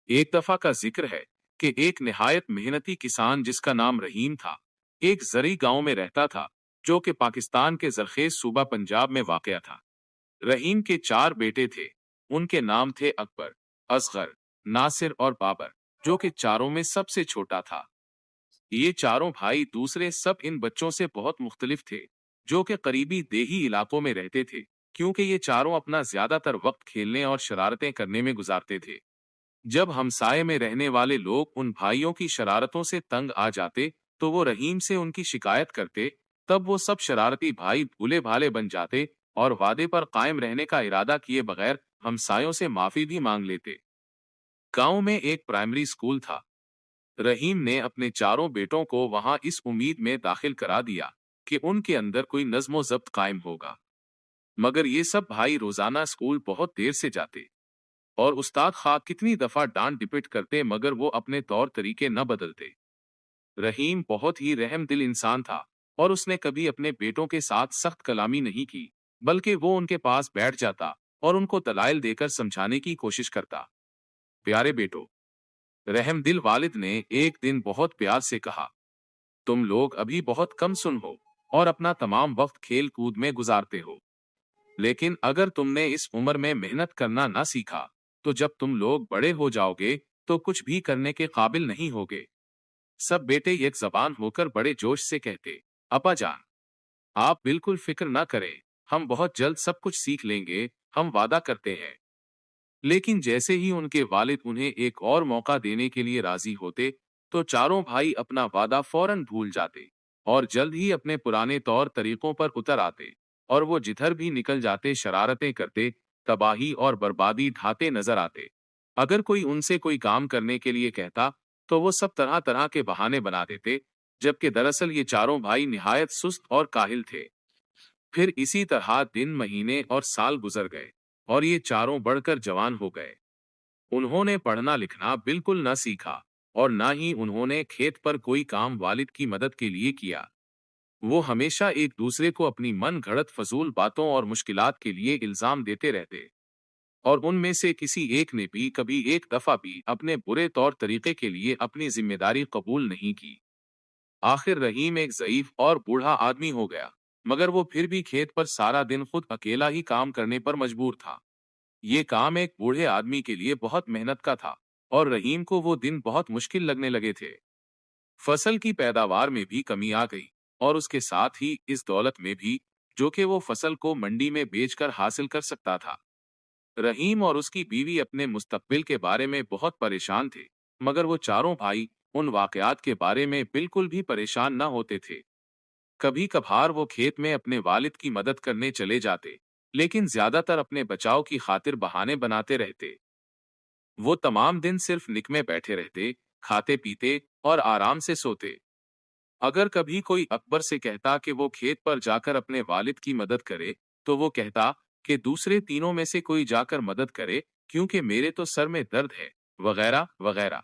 एक दफा का जिक्र है कि एक निहायत मेहनती किसान जिसका नाम रहीम था, एक जरी गांव में रहता था, जो कि पाकिस्तान के जरखेज सूबा पंजाब में वाक़या था। रहीम के चार बेटे थे। उनके नाम थे अकबर, असगर, नासिर और बाबर, जो कि चारों में सबसे छोटा था। ये चारों भाई दूसरे सब इन बच्चों से बहुत मुख्तलिफ थे, जो कि करीबी देही इलाकों में रहते थे, क्योंकि ये चारों अपना ज्यादातर वक्त खेलने और शरारतें करने में गुजारते थे। जब हमसाये में रहने वाले लोग उन भाइयों की शरारतों से तंग आ जाते, तो वो रहीम से उनकी शिकायत करते। तब वो सब शरारती भाई भूले भाले बन जाते और वादे पर कायम रहने का इरादा किए बगैर हमसायों से माफी भी मांग लेते। गांव में एक प्राइमरी स्कूल था। रहीम ने अपने चारों बेटों को वहां इस उम्मीद में दाखिल करा दिया कि उनके अंदर कोई नज्म जब्त कायम होगा। मगर ये सब भाई रोजाना स्कूल बहुत देर से जाते और उस्ताद खा कितनी दफा डांट डिपिट करते, मगर वो अपने तौर तरीके न बदलते। रहीम बहुत ही रहम दिल इंसान था और उसने कभी अपने बेटों के साथ सख्त कलामी नहीं की, बल्कि वो उनके पास बैठ जाता और उनको दलाइल देकर समझाने की कोशिश करता। प्यारे बेटो, रहम दिल वालिद ने एक दिन बहुत प्यार से कहा, तुम लोग अभी बहुत कम सुन हो और अपना तमाम वक्त खेल कूद में गुजारते हो। लेकिन अगर तुमने इस उम्र में मेहनत करना ना सीखा, तो जब तुम लोग बड़े हो जाओगे तो कुछ भी करने के काबिल नहीं होगे। सब बेटे एक जबान होकर बड़े जोश से कहते, अपा जान, आप बिल्कुल फिक्र ना करें, हम बहुत जल्द सब कुछ सीख लेंगे, हम वादा करते हैं। लेकिन जैसे ही उनके वालिद उन्हें एक और मौका देने के लिए राजी होते, तो चारों भाई अपना वादा फौरन भूल जाते और जल्द ही अपने पुराने तौर तरीकों पर उतर आते, और वो जिधर भी निकल जाते शरारतें करते, तबाही और बर्बादी ढाते नजर आते। अगर कोई उनसे कोई काम करने के लिए कहता, तो वो सब तरह तरह के बहाने बना देते, जबकि दरअसल ये चारों भाई निहायत सुस्त और काहिल थे। फिर इसी तरह दिन, महीने और साल गुजर गए और ये चारों बढ़कर जवान हो गए। उन्होंने पढ़ना लिखना बिल्कुल न सीखा और न ही उन्होंने खेत पर कोई काम वालिद की मदद के लिए किया। वो हमेशा एक दूसरे को अपनी मन घड़त फजूल बातों और मुश्किलात के लिए इल्जाम देते रहते, और उनमें से किसी एक ने भी कभी एक दफा भी अपने बुरे तौर तरीके के लिए अपनी जिम्मेदारी कबूल नहीं की। आखिर रहीम एक ज़ईफ और बूढ़ा आदमी हो गया, मगर वो फिर भी खेत पर सारा दिन खुद अकेला ही काम करने पर मजबूर था। ये काम एक बूढ़े आदमी के लिए बहुत मेहनत का था और रहीम को वो दिन बहुत मुश्किल लगने लगे थे। फसल की पैदावार में भी कमी आ गई और उसके साथ ही इस दौलत में भी, जो कि वो फसल को मंडी में बेचकर हासिल कर सकता था। रहीम और उसकी बीवी अपने मुस्तकबिल के बारे में बहुत परेशान थे, मगर वो चारों भाई उन वाकयात के बारे में बिल्कुल भी परेशान न होते थे। कभी कभार वो खेत में अपने वालिद की मदद करने चले जाते, लेकिन ज्यादातर अपने बचाव की खातिर बहाने बनाते रहते। वो तमाम दिन सिर्फ निकमे बैठे रहते, खाते पीते और आराम से सोते। अगर कभी कोई अकबर से कहता कि वो खेत पर जाकर अपने वालिद की मदद करे, तो वो कहता कि दूसरे तीनों में से कोई जाकर मदद करे, क्योंकि मेरे तो सर में दर्द है, वगैरह वगैरह।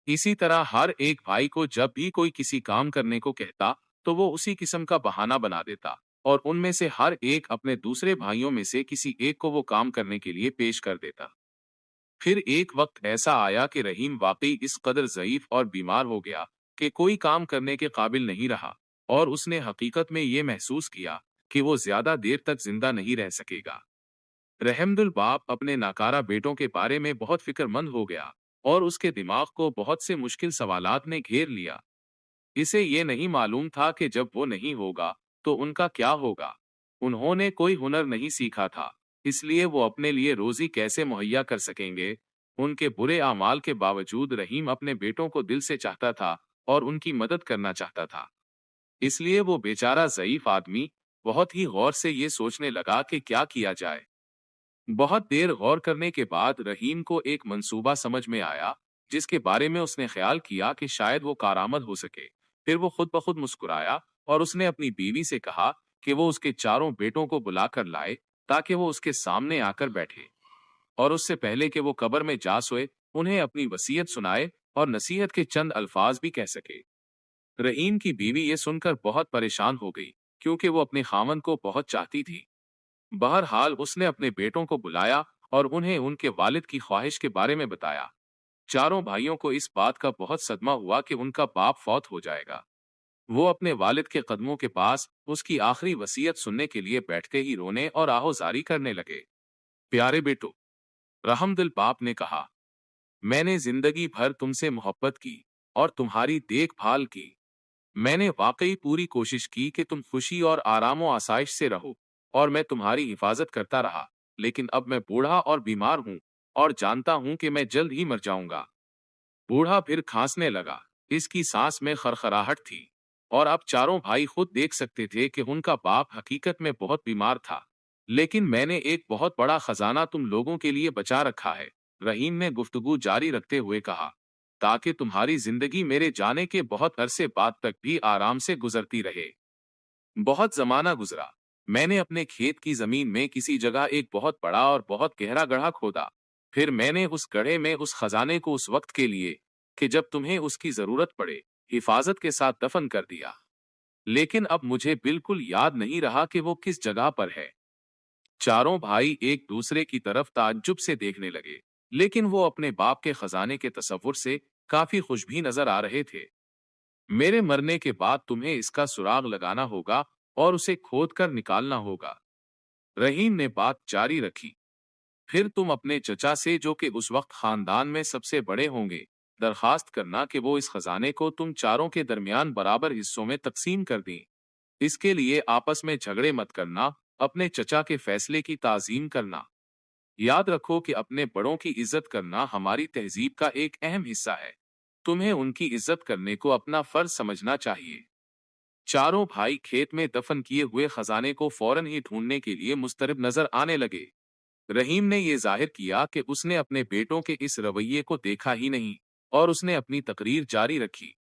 इसी तरह हर एक भाई को जब भी कोई किसी काम करने को कहता, तो वो उसी किस्म का बहाना बना देता और उनमें से हर एक अपने दूसरे भाइयों में से किसी एक को वो काम करने के लिए पेश कर देता। फिर एक वक्त ऐसा आया कि रहीम वाकई इस कदर ज़ईफ और बीमार हो गया कि कोई काम करने के काबिल नहीं रहा, और उसने हकीकत में ये महसूस किया कि वो ज्यादा देर तक जिंदा नहीं रह सकेगा। रहमदुल बाप अपने नाकारा बेटों के बारे में बहुत फिक्रमंद हो गया और उसके दिमाग को बहुत से मुश्किल सवालात ने घेर लिया। इसे ये नहीं मालूम था कि जब वो नहीं होगा तो उनका क्या होगा। उन्होंने कोई हुनर नहीं सीखा था, इसलिए वो अपने लिए रोजी कैसे मुहैया कर सकेंगे। उनके बुरे आमाल के बावजूद रहीम अपने बेटों को दिल से चाहता था और उनकी मदद करना चाहता था। इसलिए वो बेचारा ज़ईफ आदमी बहुत ही गौर से ये सोचने लगा कि क्या किया जाए। बहुत देर गौर करने के बाद रहीम को एक मंसूबा समझ में आया, जिसके बारे में उसने ख्याल किया कि शायद वो कारआमद हो सके। फिर वो खुद ब खुद मुस्कुराया और उसने अपनी बीवी से कहा कि वो उसके चारों बेटों को बुलाकर लाए, ताकि वो उसके सामने आकर बैठे और उससे पहले कि वो कब्र में जा सोए, उन्हें अपनी वसीयत सुनाए और नसीहत के चंद अल्फाज भी कह सके। रहीम की बीवी ये सुनकर बहुत परेशान हो गई, क्योंकि वो अपने खामन को बहुत चाहती थी। बहरहाल उसने अपने बेटों को बुलाया और उन्हें उनके वालिद की ख्वाहिश के बारे में बताया। चारों भाइयों को इस बात का बहुत सदमा हुआ कि उनका बाप फौत हो जाएगा। वो अपने वालिद के कदमों के पास उसकी आखिरी वसीयत सुनने के लिए बैठते ही रोने और आहोजारी करने लगे। प्यारे बेटो, रहमदिल बाप ने कहा, मैंने जिंदगी भर तुमसे मोहब्बत की और तुम्हारी देखभाल की। मैंने वाकई पूरी कोशिश की कि तुम खुशी और आराम व आसाइश से रहो और मैं तुम्हारी हिफाजत करता रहा, लेकिन अब मैं बूढ़ा और बीमार हूँ और जानता हूँ कि मैं जल्द ही मर जाऊंगा। बूढ़ा फिर खांसने लगा। इसकी सांस में खरखराहट थी और अब चारों भाई खुद देख सकते थे कि उनका बाप हकीकत में बहुत बीमार था। लेकिन मैंने एक बहुत बड़ा खजाना तुम लोगों के लिए बचा रखा है, रहीम ने गुफ्तगू जारी रखते हुए कहा, ताकि तुम्हारी जिंदगी मेरे जाने के बहुत अरसे बाद तक भी आराम से गुजरती रहे। बहुत जमाना गुजरा। मैंने अपने खेत की जमीन में किसी जगह एक बहुत बड़ा और बहुत गहरा गड्ढा खोदा। फिर मैंने उस गड्ढे में उस खजाने को उस वक्त के लिए कि जब तुम्हें उसकी जरूरत पड़े, हिफाजत के साथ दफन कर दिया। लेकिन अब मुझे बिल्कुल याद नहीं रहा कि वो किस जगह पर है। चारों भाई एक दूसरे की तरफ ताज्जुब से देखने लगे, लेकिन वो अपने बाप के खजाने के तसव्वुर से काफी खुश भी नजर आ रहे थे। मेरे मरने के बाद तुम्हें इसका सुराग लगाना होगा और उसे खोद कर निकालना होगा, रहीम ने बात जारी रखी। फिर तुम अपने चचा से, जो कि उस वक्त खानदान में सबसे बड़े होंगे, दरखास्त करना कि वो इस खजाने को तुम चारों के दरमियान बराबर हिस्सों में तकसीम कर दें। इसके लिए आपस में झगड़े मत करना, अपने चचा के फैसले की ताजीम करना। याद रखो कि अपने बड़ों की इज्जत करना हमारी तहजीब का एक अहम हिस्सा है। तुम्हें उनकी इज्जत करने को अपना फर्ज समझना चाहिए। चारों भाई खेत में दफन किए हुए खजाने को फौरन ही ढूंढने के लिए मुस्तरब नजर आने लगे। रहीम ने यह जाहिर किया कि उसने अपने बेटों के इस रवैये को देखा ही नहीं और उसने अपनी तकरीर जारी रखी।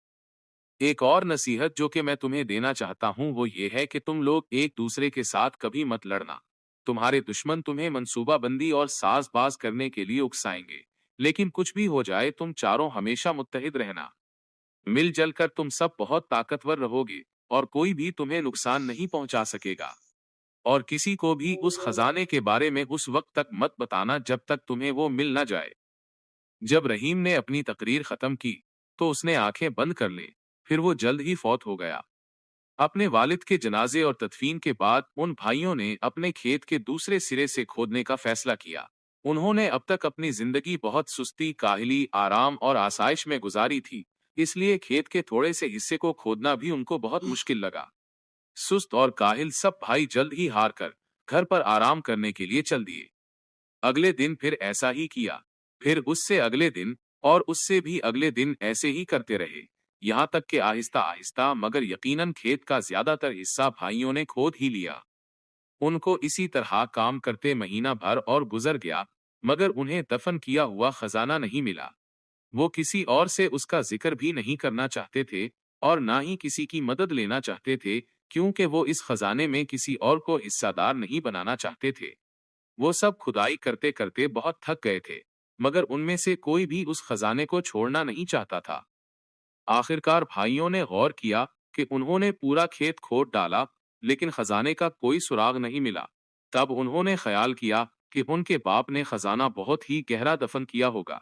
एक और नसीहत जो कि मैं तुम्हें देना चाहता हूं वो ये है कि तुम लोग एक दूसरे के साथ कभी मत लड़ना। तुम्हारे दुश्मन तुम्हें मंसूबाबंदी और साजबाज करने के लिए उकसाएंगे, लेकिन कुछ भी हो जाए तुम चारों हमेशा मुत्तहिद रहना। मिलजुल कर तुम सब बहुत ताकतवर रहोगे और कोई भी तुम्हें नुकसान नहीं पहुंचा सकेगा। और किसी को भी उस खजाने के बारे में उस वक्त तक मत बताना जब तक तुम्हें वो मिल न जाए। जब रहीम ने अपनी तकरीर खत्म की तो उसने आंखें बंद कर ली। फिर वो जल्द ही फौत हो गया। अपने वालिद के जनाजे और तदफीन के बाद उन भाइयों ने अपने खेत के दूसरे सिरे से खोदने का फैसला किया। उन्होंने अब तक अपनी जिंदगी बहुत सुस्ती, काहली, आराम और आसाइश में गुजारी थी, इसलिए खेत के थोड़े से हिस्से को खोदना भी उनको बहुत मुश्किल लगा। सुस्त और काहिल सब भाई जल्द ही हार कर घर पर आराम करने के लिए चल दिए। अगले दिन फिर ऐसा ही किया। फिर उससे अगले दिन और उससे भी अगले दिन ऐसे ही करते रहे, यहाँ तक कि आहिस्ता आहिस्ता मगर यकीनन खेत का ज्यादातर हिस्सा भाइयों ने खोद ही लिया। उनको इसी तरह काम करते महीना भर और गुजर गया, मगर उन्हें दफन किया हुआ खजाना नहीं मिला। वो किसी और से उसका जिक्र भी नहीं करना चाहते थे और ना ही किसी की मदद लेना चाहते थे, क्योंकि वो इस खजाने में किसी और को हिस्सादार नहीं बनाना चाहते थे। वो सब खुदाई करते करते बहुत थक गए थे, मगर उनमें से कोई भी उस खजाने को छोड़ना नहीं चाहता था। आखिरकार भाइयों ने गौर किया कि उन्होंने पूरा खेत खोद डाला, लेकिन खजाने का कोई सुराग नहीं मिला। तब उन्होंने ख्याल किया कि उनके बाप ने खजाना बहुत ही गहरा दफन किया होगा,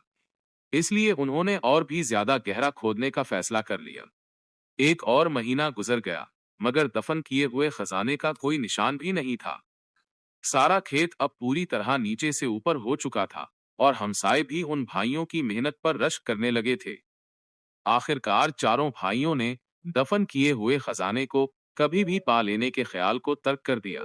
इसलिए उन्होंने और भी ज्यादा गहरा खोदने का फैसला कर लिया। एक और महीना गुजर गया, मगर दफन किए हुए खजाने का कोई निशान भी नहीं था। सारा खेत अब पूरी तरह नीचे से ऊपर हो चुका था और हमसाए भी उन भाइयों की मेहनत पर रश्क करने लगे थे। आखिरकार चारों भाइयों ने दफन किए हुए खजाने को कभी भी पा लेने के ख्याल को तर्क कर दिया।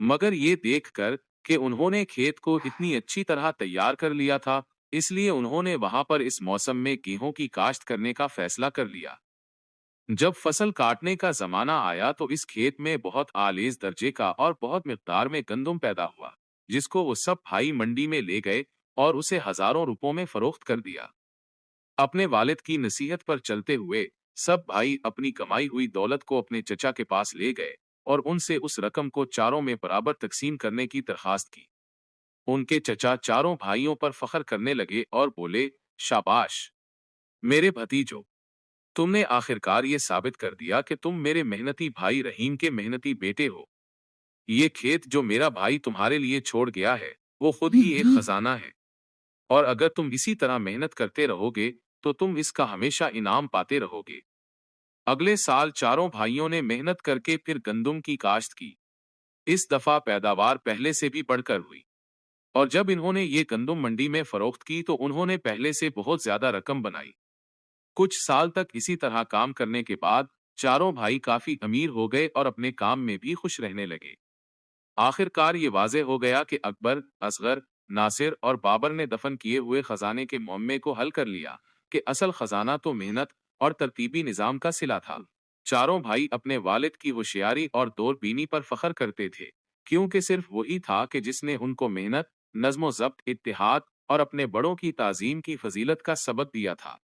मगर ये देखकर कि उन्होंने खेत को इतनी अच्छी तरह तैयार कर लिया था, इसलिए उन्होंने वहां पर इस मौसम में गेहूं की काश्त करने का फैसला कर लिया। जब फसल काटने का जमाना आया तो इस खेत में बहुत आलीज दर्जे का और बहुत मिकदार में गंदम पैदा हुआ, जिसको वो सब भाई मंडी में ले गए और उसे हजारों रुपयों में फरोख्त कर दिया। अपने वालिद की नसीहत पर चलते हुए सब भाई अपनी कमाई हुई दौलत को अपने चचा के पास ले गए और उनसे उस रकम को चारों में बराबर तकसीम करने की दरखास्त की। उनके चचा चारों भाइयों पर फख्र करने लगे और बोले, शाबाश मेरे भतीजों, तुमने आखिरकार ये साबित कर दिया कि तुम मेरे मेहनती भाई रहीम के मेहनती बेटे हो। ये खेत जो मेरा भाई तुम्हारे लिए छोड़ गया है वो खुद ही एक खजाना है। اور اگر تم اسی طرح محنت کرتے رہو گے تو تم اس کا ہمیشہ انعام پاتے رہو گے۔ اگلے سال چاروں بھائیوں نے محنت کر کے پھر گندم کی کاشت کی۔ اس دفعہ پیداوار پہلے سے بھی بڑھ کر ہوئی، اور جب انہوں نے یہ گندم منڈی میں فروخت کی تو انہوں نے پہلے سے بہت زیادہ رقم بنائی۔ کچھ سال تک اسی طرح کام کرنے کے بعد چاروں بھائی کافی امیر ہو گئے اور اپنے کام میں بھی خوش رہنے لگے۔ آخر کار یہ واضح ہو گیا کہ اکبر، اصغر، ناصر اور بابر نے دفن کیے ہوئے خزانے کے معمے کو حل کر لیا کہ اصل خزانہ تو محنت اور ترتیبی نظام کا صلہ تھا۔ چاروں بھائی اپنے والد کی ہوشیاری اور دور بینی پر فخر کرتے تھے، کیونکہ صرف وہی تھا کہ جس نے ان کو محنت، نظم و ضبط، اتحاد اور اپنے بڑوں کی تعظیم کی فضیلت کا سبق دیا تھا۔